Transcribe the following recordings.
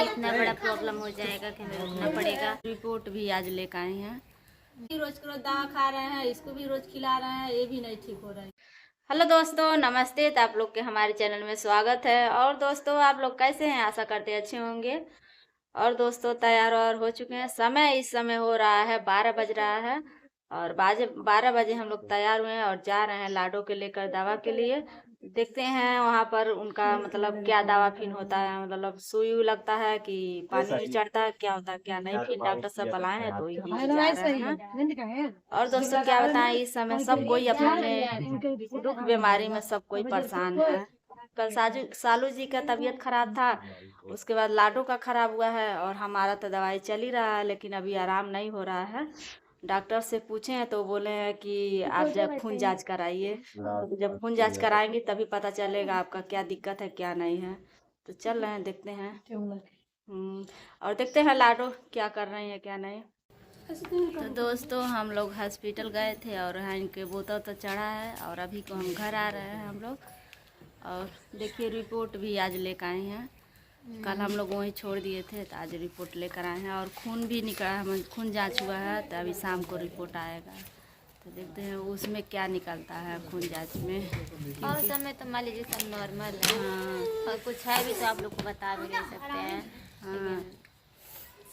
इतना बड़ा प्रॉब्लम हो जाएगा कि हमें रुकना पड़ेगा। रिपोर्ट भी आज लेकर आए हैं। रोज के रोज दवा खा रहे हैं, इसको भी रोज खिला रहे हैं, ये भी नहीं ठीक हो रहा है। हेलो दोस्तों, नमस्ते। तो आप लोग के हमारे चैनल में स्वागत है। और दोस्तों, आप लोग कैसे हैं? आशा करते अच्छे होंगे। और दोस्तों, तैयार और हो चुके हैं। इस समय हो रहा है 12 बज रहा है और 12 बजे हम लोग तैयार हुए हैं और जा रहे हैं लाडो के लेकर दवा के लिए। देखते हैं वहाँ पर उनका मतलब क्या दवा फिर होता है, मतलब सुई लगता है कि पानी भी चढ़ता है, क्या होता है क्या नहीं। फिर डॉक्टर सब बुलाए हैं तो ही हम लोग जा रहे हैं। और दोस्तों, क्या बताएं, इस समय सब कोई अपने दुख बीमारी में सब कोई परेशान है। कल सालू जी का तबीयत खराब था, उसके बाद लाडो का खराब हुआ है और हमारा तो दवाई चल ही रहा है, लेकिन अभी आराम नहीं हो रहा है। डॉक्टर से पूछे हैं तो बोले हैं कि आप जब खून जांच कराइए, तो जब खून जांच कराएंगे तभी पता चलेगा आपका क्या दिक्कत है क्या नहीं है। तो चल रहे हैं, देखते हैं। और देखते हैं लाडो क्या कर रही है क्या नहीं। तो दोस्तों, हम लोग हॉस्पिटल गए थे और यहाँ इनके बोतल तो चढ़ा है और अभी को हम घर आ रहे हैं हम लोग। और देखिए, रिपोर्ट भी आज लेकर आए हैं। कल हम लोग वहीं छोड़ दिए थे तो आज रिपोर्ट लेकर आए हैं और खून भी निकला, हम खून जांच हुआ है तो अभी शाम को रिपोर्ट आएगा। तो देखते हैं उसमें क्या निकलता है खून जांच में। और समय तो मान लीजिए सब नॉर्मल है। और कुछ है भी तो आप लोग को बता भी नहीं सकते हैं। लेकिन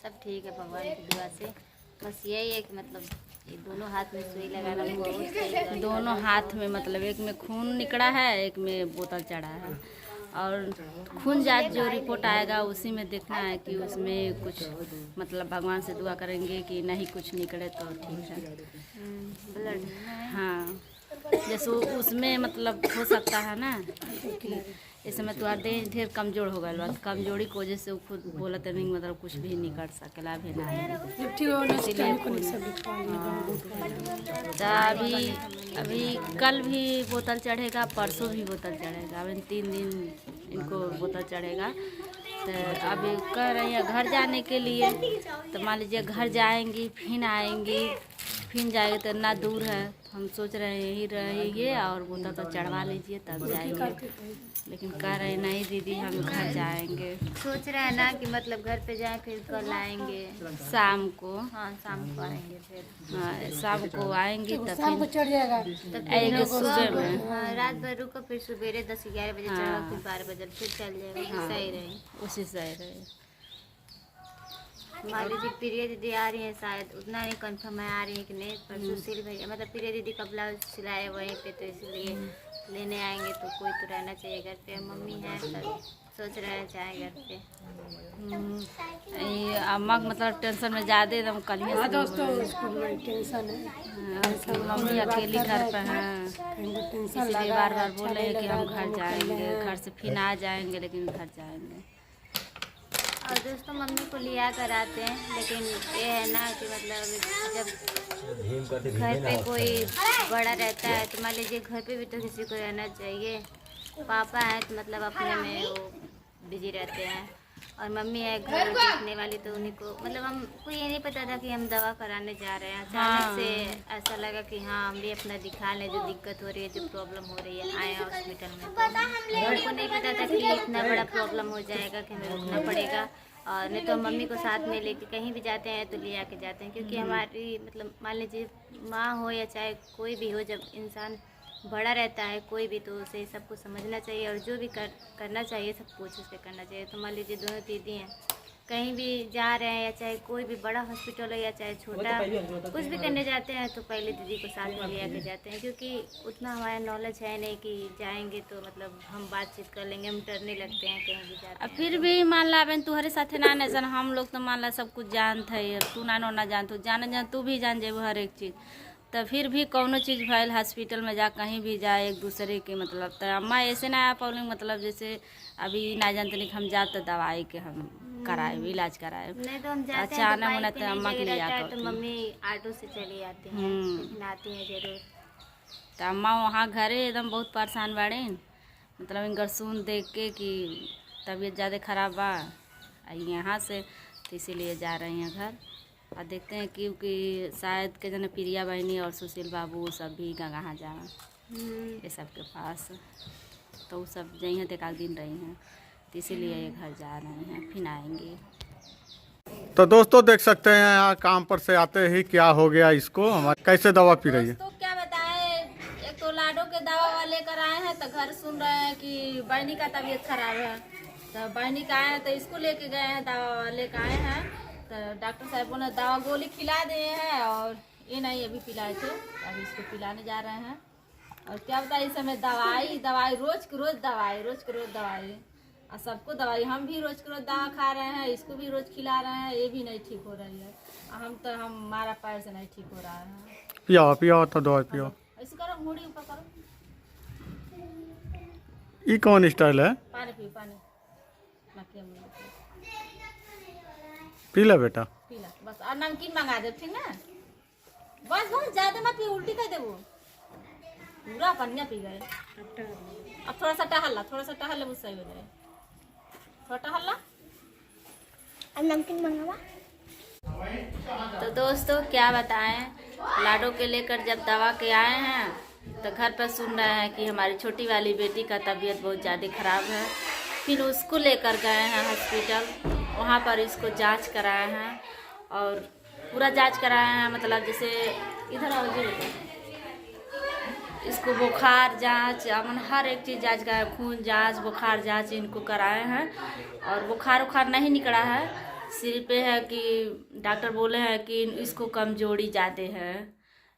सब ठीक है भगवान की दुआ से। बस यही है कि मतलब ये दोनों हाथ में सुई लगाना बहुत सही है। दोनों हाथ में मतलब एक में खून निकला है, एक में बोतल चढ़ा है। और खून जांच जो रिपोर्ट आएगा उसी में देखना है कि उसमें कुछ मतलब भगवान से दुआ करेंगे कि नहीं कुछ निकले तो ठीक है। ब्लड, हाँ, जैसे उसमें मतलब हो सकता है ना कि इस समय तो देह ढेर कमजोर हो गया, कमजोरी की वजह से वो खुद बोलते नहीं, मतलब कुछ भी नहीं कर सकेला भी ना। इसीलिए अभी कल भी बोतल चढ़ेगा, परसों भी बोतल चढ़ेगा, अभी 3 दिन इनको बोतल चढ़ेगा। तो अभी कह रही है घर जाने के लिए। तो मान लीजिए घर जाएंगी फिर आएंगी, फिर जाएंगे तो इतना दूर है, हम सोच रहे हैं यही रहिए और बोतल तो चढ़वा लीजिए तब जाएंगे। लेकिन कह रहे नहीं दीदी हम घर जाएंगे। सोच रहे हैं ना कि मतलब घर पे जाएं फिर कल आएंगे शाम को। हाँ, शाम को आएंगे फिर। हाँ, शाम को आएंगी तो शाम को चढ़ जाएगा। आएंगे सुबह में। हाँ, रात भर रुको फिर सवेरे 10-11 बजे चढ़ा, फिर 12 बजे फिर चल जाएगा। सही रहे, उसी सही रहे। मान लीजिए प्रिया दीदी आ रही है, शायद उतना नहीं कंफर्म है आ रही है कि नहीं। पर सुशील भैया मतलब प्रिया दीदी का ब्लाउज सिलाए वहीं पे, तो इसलिए लेने आएंगे तो कोई तो रहना चाहिए घर पे। मम्मी है तो सोच रहे हैं जाए घर पे। अम्मा मतलब टेंशन में ज़्यादा एकदम कल ही दोस्तों उसको टेंशन है, मम्मी अकेली घर पे हैं, इसलिए बार बार बोल रहे हैं कि हम घर जाएंगे, घर से फिर आ जाएंगे, लेकिन घर जाएंगे। और दोस्तों, मम्मी को लिया कर आते हैं, लेकिन ये है ना कि मतलब जब घर पे कोई बड़ा रहता है तो मान लीजिए घर पे भी तो किसी को रहना चाहिए। पापा हैं तो मतलब अपने में वो बिजी रहते हैं और मम्मी है घर देखने वाली, तो उन्हीं को मतलब हमको ये नहीं पता था कि हम दवा कराने जा रहे हैं। अचानक से ऐसा लगा कि हाँ हम भी अपना दिखा लें, जो दिक्कत हो रही है, जो प्रॉब्लम हो रही है, आए हॉस्पिटल में। तो हमको नहीं पता था कि इतना बड़ा प्रॉब्लम हो जाएगा कि हमें रुकना पड़ेगा। और नहीं तो हम मम्मी को साथ में लेके कहीं भी जाते हैं तो ले आके जाते हैं, क्योंकि हमारी मतलब मान लीजिए माँ हो या चाहे कोई भी हो, जब इंसान बड़ा रहता है कोई भी, तो उसे सब कुछ समझना चाहिए और जो भी करना चाहिए सब पूछ उसके करना चाहिए। तो मान लीजिए दोनों दीदी हैं, कहीं भी जा रहे हैं या चाहे कोई भी बड़ा हॉस्पिटल है या चाहे छोटा, कुछ भी करने जाते हैं तो पहले दीदी को साथ में ले आके जाते हैं, क्योंकि उतना हमारा नॉलेज है नहीं कि जाएंगे तो मतलब हम बातचीत कर लेंगे, हम डरने लगते हैं कहीं भी जाते हैं। फिर भी मान ला बहन तुम्हारे साथे ना नजर, हम लोग तो मान ला सब कुछ जानते है, तू ना जान, तू जान तू भी जान जेबो हर एक चीज़। तो फिर भी कौनो चीज़ भैल हॉस्पिटल में जा कहीं भी जाए एक दूसरे के मतलब। तो अम्मा ऐसे ना आ पाऊँ, मतलब जैसे अभी ना जानते नहीं हम जाते दवाई के हम कराए इलाज कराए, नहीं तो हम जाते हैं तो अचानक बाइक पे तो नहीं अम्मा के जगह लिए रहता है आकर तो मम्मी ऑटो से चली आती हैं, लेकिन आती हैं जरूर। तो अम्मा वहाँ घरे एकदम बहुत परेशान बाड़े, मतलब इनकर सुन देख के कि तबीयत ज़्यादा खराब बा यहाँ से, तो इसीलिए जा रही हैं घर। और देखते हैं क्योंकि शायद के जन प्रिया बहनी और सुशील बाबू सब भी कहाँ जा ये सब के पास, तो वो सब जही हैं, एक दिन रही हैं। तो इसीलिए ये घर जा रहे हैं, फिर आएंगे। तो दोस्तों देख सकते हैं यहाँ काम पर से आते ही क्या हो गया इसको, हमारे कैसे दवा पी रही है। तो क्या बताएं, एक तो लाडो के दवा लेकर आए हैं तो घर सुन रहे हैं कि बहनी का तबीयत खराब है। तो बहनी का आए हैं तो इसको लेके गए हैं, दवा लेकर आए हैं। तो डॉक्टर साहब ने दवा गोली खिला दिए हैं और ये नहीं अभी पिलाए थे, अभी इसको पिलाने जा रहे हैं। और क्या बताए, इस समय दवाई रोज के रोज दवाई और सबको दवाई, हम भी रोज के रोज दवा खा रहे हैं, इसको भी रोज खिला रहे हैं, ये भी नहीं ठीक हो रही है। हमारा पैर से नहीं ठीक हो रहा है। पियो तो दवाई पियो। ऐसे करो, मुड़ी ऊपर करो, ये कौन स्टाइल है? पानी पियो, पानी नकिया में पी ले बेटा, पी ला बस। और नमकीन मंगा दे, ठीक ना? बस बहुत ज्यादा मत पियो, उल्टी कर दे वो। पूरा पनिया पी गए। अब थोड़ा सा टहल ले, वो सही हो जाए। थोड़ा टहल ला। अब नमकीन मंगावा। तो दोस्तों क्या बताएं, लाडो के लेकर जब दवा के आए हैं तो घर पर सुन रहे हैं कि हमारी छोटी वाली बेटी का तबीयत बहुत ज़्यादा ख़राब है। फिर उसको लेकर गए हैं हॉस्पिटल, वहाँ पर इसको जांच कराए हैं और पूरा जांच कराए हैं। मतलब जैसे इधर आओ जी, इसको बुखार जांच, अमन हर एक चीज़ जांच कराए, खून जांच, बुखार जांच इनको कराए हैं। और बुखार नहीं निकला है, सिर पे है कि डॉक्टर बोले हैं कि इसको कमजोरी ज़्यादा है।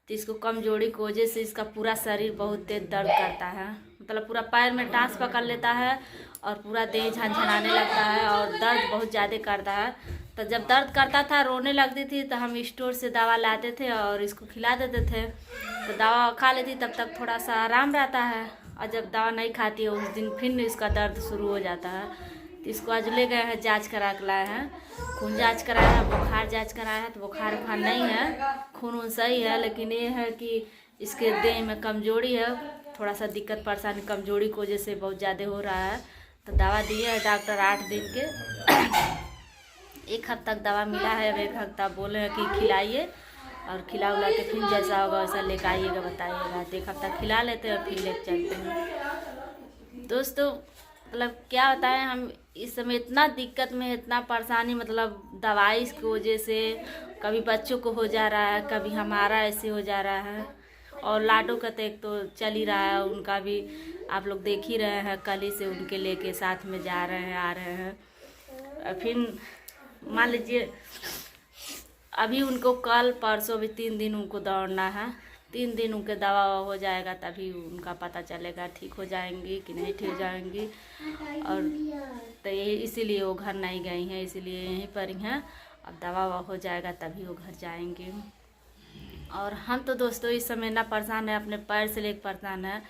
तो इसको कमजोरी की वजह से इसका पूरा शरीर बहुत तेज दर्द करता है। मतलब पूरा पैर में टांस पकड़ लेता है और पूरा देह झनझनाने लगता है और दर्द बहुत ज़्यादा करता है। तो जब दर्द करता था, रोने लगती थी, तो हम स्टोर से दवा लाते थे और इसको खिला देते थे। तो दवा खा लेती, तब तक थोड़ा सा आराम रहता है। और जब दवा नहीं खाती है, उस दिन फिर इसका दर्द शुरू हो जाता है। तो इसको आज ले गए हैं, जांच करा के लाए हैं, खून जांच कराया है, बुखार जांच कराया है। तो बुखार नहीं है, खून सही है, लेकिन ये है कि इसके देह में कमजोरी है, थोड़ा सा दिक्कत परेशानी कमजोरी की वजह से बहुत ज़्यादा हो रहा है। तो दवा दिए है डॉक्टर 8 दिन के, 1 हफ्ता तक दवा मिला है। अब 1 हफ्ता बोले हैं कि खिलाइए और खिला उला के फिर जैसा होगा वैसा लेकर आइएगा, बताइएगा। तो 1 हफ्ता खिला लेते हैं, फिर लेकर चलते हैं। दोस्तों मतलब क्या बताएं, हम इस समय इतना दिक्कत में, इतना परेशानी, मतलब दवाई की वजह से कभी बच्चों को हो जा रहा है, कभी हमारा ऐसे हो जा रहा है। और लाडो का तो एक तो चल ही रहा है, उनका भी आप लोग देख ही रहे हैं, कल ही से उनके लेके साथ में जा रहे हैं, आ रहे हैं। फिर मान लीजिए अभी उनको कल परसों भी 3 दिन उनको दौड़ना है, 3 दिन उनके दवा हो जाएगा, तभी उनका पता चलेगा ठीक हो जाएंगी कि नहीं ठीक हो जाएंगी। और तो यही इसीलिए वो घर नहीं गई हैं, इसीलिए यहीं पर ही हैं। अब दवा हो जाएगा तभी वो घर जाएंगे। और हम तो दोस्तों इस समय ना परेशान है, अपने पैर से लेकर परेशान है।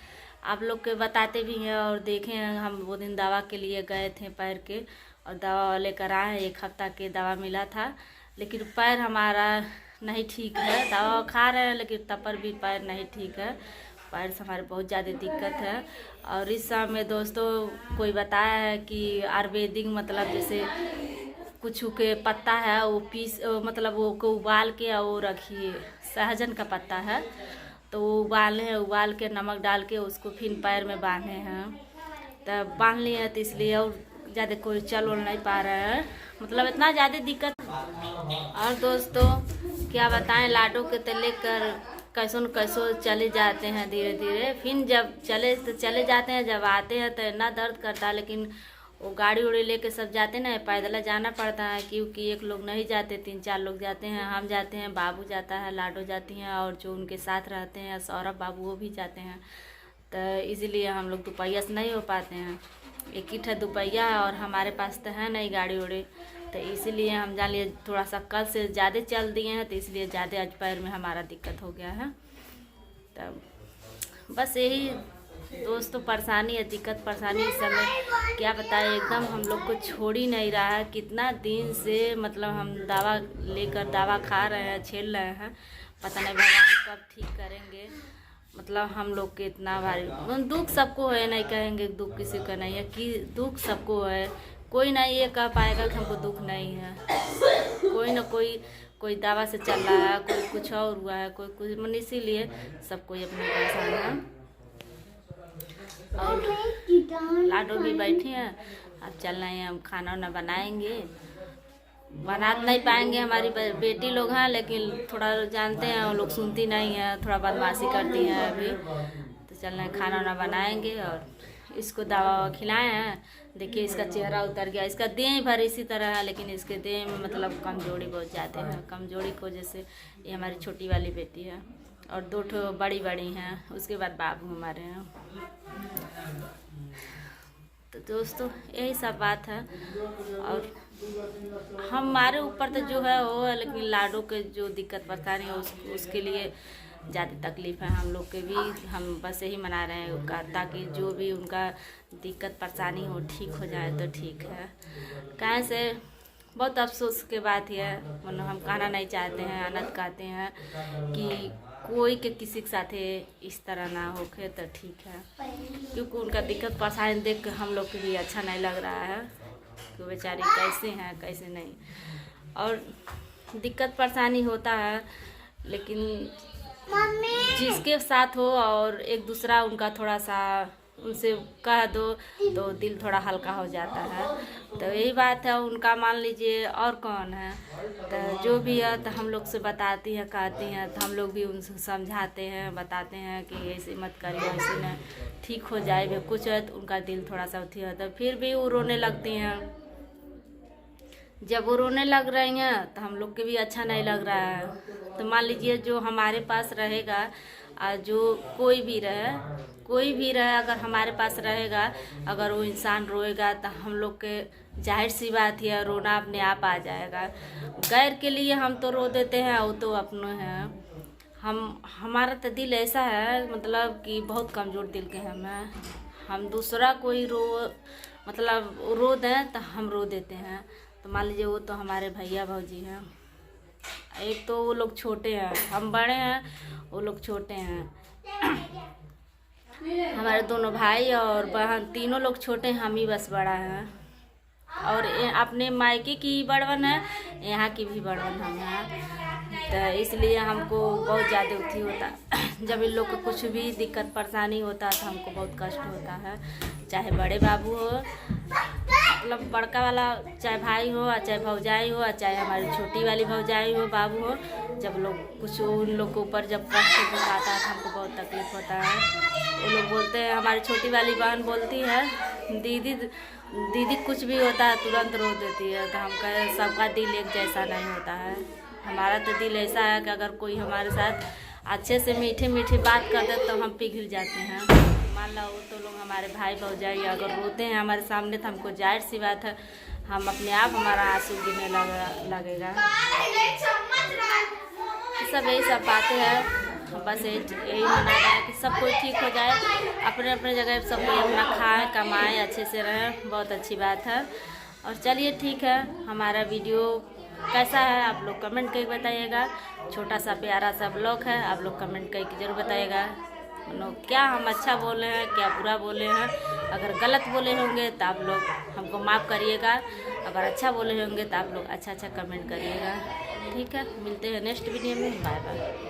आप लोग के बताते भी हैं और देखे हैं, हम वो दिन दवा के लिए गए थे पैर के और दवा लेकर आए हैं। 1 हफ्ता के दवा मिला था, लेकिन पैर हमारा नहीं ठीक है। दवा खा रहे हैं लेकिन तब पर भी पैर नहीं ठीक है, पैर से हमारे बहुत ज़्यादा दिक्कत है। और इस समय दोस्तों कोई बताया है कि आयुर्वेदिक मतलब जैसे कुछ के पत्ता है वो पीस, मतलब वो को उबाल के और वो रखिए, सहजन का पत्ता है तो वो उबाल के नमक डाल के उसको फिर पैर में बांधे हैं। तब बांध लिए हैं, तो इसलिए और ज़्यादा कोई चल उल नहीं पा रहे हैं, मतलब इतना ज़्यादा दिक्कत। और दोस्तों क्या बताएं, लाडो के तो लेकर कैसो चले जाते हैं धीरे धीरे, फिर जब चले जाते हैं, जब आते हैं तो इतना दर्द करता है। लेकिन वो गाड़ी उड़ी लेके सब जाते ना, पैदल जाना पड़ता है, क्योंकि एक लोग नहीं जाते, 3-4 लोग जाते हैं। हम जाते हैं, बाबू जाता है, लाडो जाती हैं और जो उनके साथ रहते हैं सौरभ बाबू वो भी जाते हैं। तो इसीलिए हम लोग दोपहिया से नहीं हो पाते हैं, एक ही ठे दोपहिया है और हमारे पास तो है नहीं गाड़ी उड़ी। तो इसीलिए हम जान लिए थोड़ा सा कल से ज़्यादा चल दिए हैं, तो इसलिए ज़्यादा आज पैर में हमारा दिक्कत हो गया है। तब बस यही दोस्तों परेशानी है, दिक्कत परेशानी इस समय क्या बताए, एकदम हम लोग को छोड़ ही नहीं रहा है। कितना दिन से मतलब हम दवा लेकर दवा खा रहे हैं, झेल रहे हैं, पता नहीं भगवान कब ठीक करेंगे। मतलब हम लोग के इतना भारी दुख सबको है, नहीं कहेंगे दुख किसी का नहीं है, कि दुख सबको है। कोई नहीं ये कह पाएगा कि हमको दुख नहीं है, कोई ना कोई दवा से चल रहा है, कोई कुछ और हुआ है, कोई कुछ, मतलब इसीलिए सब कोई अपने परेशान है। और लाडो भी बैठी हैं अब चल रहे हैं, हम खाना वाना बनाएंगे। बना नहीं पाएंगे, हमारी बेटी लोग हैं, लेकिन थोड़ा जानते हैं वो लोग सुनती नहीं है, थोड़ा बदमाशी करती हैं अभी। तो चल रहे हैं, खाना वाना बनाएंगे और इसको दवा खिलाए हैं। देखिए इसका चेहरा उतर गया, इसका देह भर इसी तरह है, लेकिन इसके देह में मतलब कमजोरी बहुत ज़्यादा है। कमजोरी की वजह से ये हमारी छोटी वाली बेटी है और 2 ठो बड़ी हैं, उसके बाद बाबू हमारे हैं। तो दोस्तों यही सब बात है। और हमारे ऊपर तो जो है वो है, लेकिन लाडो के जो दिक्कत परेशानी है उसके लिए ज़्यादा तकलीफ़ है हम लोग के भी। हम बस यही मना रहे हैं उनका, ताकि जो भी उनका दिक्कत परेशानी हो ठीक हो जाए तो ठीक है। कहीं से बहुत अफसोस के बात है, मतलब हम कहना नहीं चाहते हैं, अनंत कहते हैं कि कोई के किसी के साथ इस तरह ना होके तो ठीक है, क्योंकि उनका दिक्कत परेशानी देख के हम लोग को भी अच्छा नहीं लग रहा है कि बेचारी कैसे हैं कैसे नहीं। और दिक्कत परेशानी होता है, लेकिन जिसके साथ हो और एक दूसरा उनका थोड़ा सा उनसे कह दो तो दिल थोड़ा हल्का हो जाता है। तो यही बात है उनका, मान लीजिए और कौन है, तो जो भी है तो हम लोग से बताती हैं कहती हैं, तो हम लोग भी उनसे समझाते हैं बताते हैं कि ऐसे मत करिए, ऐसे न ठीक हो जाए कुछ है। तो उनका दिल थोड़ा सा उठी होता है, फिर भी वो रोने लगती हैं। जब वो रोने लग रही हैं तो हम लोग के भी अच्छा नहीं लग रहा है। तो मान लीजिए जो हमारे पास रहेगा, जो कोई भी रहे अगर हमारे पास रहेगा, अगर वो इंसान रोएगा तो हम लोग के जाहिर सी बात है रोना अपने आप आ जाएगा। गैर के लिए हम तो रो देते हैं, वो तो अपने हैं। हमारा तो दिल ऐसा है, मतलब कि बहुत कमज़ोर दिल के हम दूसरा कोई रो दें तो हम रो देते हैं। तो मान लीजिए वो तो हमारे भैया भौजी हैं, एक तो वो लोग छोटे हैं, हम बड़े हैं, वो लोग छोटे हैं। हमारे दोनों भाई और बहन तीनों लोग छोटे हैं, हम ही बस बड़ा हैं। और अपने मायके की बड़वन है, यहाँ की भी बड़वन हम हैं। तो इसलिए हमको बहुत ज़्यादा उठी होता जब इन लोग को कुछ भी दिक्कत परेशानी होता है तो हमको बहुत कष्ट होता है। चाहे बड़े बाबू हो, मतलब बड़का वाला, चाहे भाई हो, चाहे भौजाई हो, चाहे हमारी छोटी वाली भौजाई हो, बाबू हो, जब लोग कुछ उन लोग के ऊपर जब कष्ट आता है तो हमको बहुत तकलीफ़ होता है। वो लोग बोलते हैं, हमारी छोटी वाली बहन बोलती है, दीदी कुछ भी होता है तुरंत रो देती है। तो हम कहें सबका दिल एक जैसा नहीं होता है। हमारा तो दिल ऐसा है कि अगर कोई हमारे साथ अच्छे से मीठे बात कर दे तो हम पिघल जाते हैं। मान लो वो तो लोग हमारे भाई भौजाई अगर रोते हैं हमारे सामने तो हमको जाहिर सी बात है हम अपने आप हमारा आंसू गिरने लगेगा। यही सब बातें हैं। बस यही मना रहा है कि सब कोई ठीक हो जाए, अपने अपने जगह सब कोई अपना खाए कमाए अच्छे से रहें, बहुत अच्छी बात है। और चलिए ठीक है, हमारा वीडियो कैसा है आप लोग कमेंट करके बताइएगा। छोटा सा प्यारा सा ब्लॉग है, आप लोग कमेंट करके ज़रूर बताइएगा क्या हम अच्छा बोले हैं क्या बुरा बोले हैं। अगर गलत बोले होंगे तो आप लोग हमको माफ़ करिएगा, अगर अच्छा बोले होंगे तो आप लोग अच्छा कमेंट करिएगा। ठीक है, मिलते हैं नेक्स्ट वीडियो में, बाय बाय।